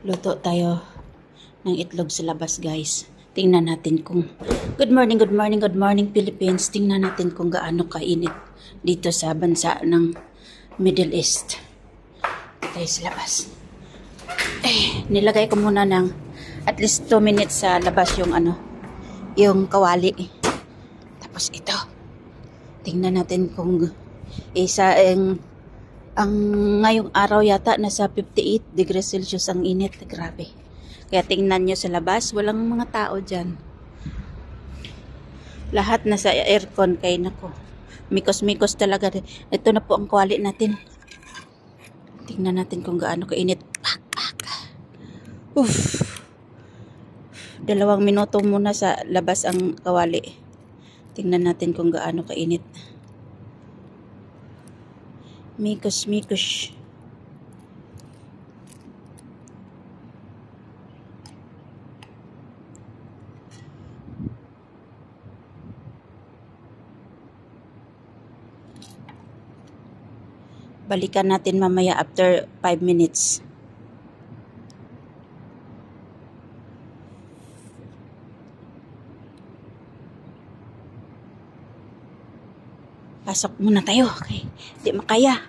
Luto tayo ng itlog sa labas, guys. Tingnan natin kung good morning, good morning, good morning Philippines. Tingnan natin kung gaano kainit dito sa bansa ng Middle East. Ito tayo sa labas. Nilagay ko muna ng at least 2 minutes sa labas yung kawali. Tapos ito. Tingnan natin kung ang ngayong araw yata nasa 58 degrees Celsius ang init. Grabe. Kaya tingnan nyo sa labas, walang mga tao dyan. Lahat nasa aircon, kay nako. Mikos-mikos talaga. Ito na po ang kawali natin. Tingnan natin kung gaano kainit. Uff. 2 minuto muna sa labas ang kawali. Tingnan natin kung gaano kainit. Mikos-mikos. Balikan natin mamaya after 5 minutes. Pasok muna tayo. Okay. Di makaya.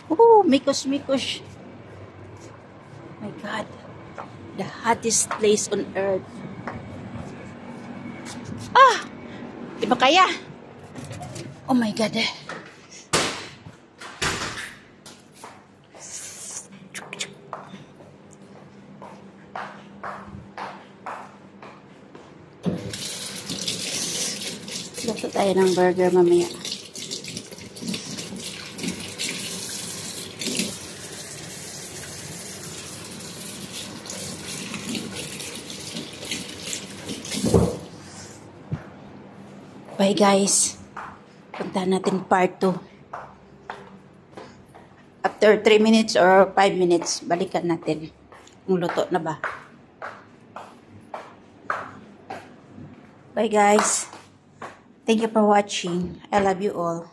Oh, mikos-mikos. My God. The hottest place on earth. Ah! Di makaya. Oh my God. Luto tayo ng burger mamaya. Bye guys. Puntahan natin part 2. After 3 minutes or 5 minutes, balikan natin kung luto na ba. Bye guys. Thank you for watching. I love you all.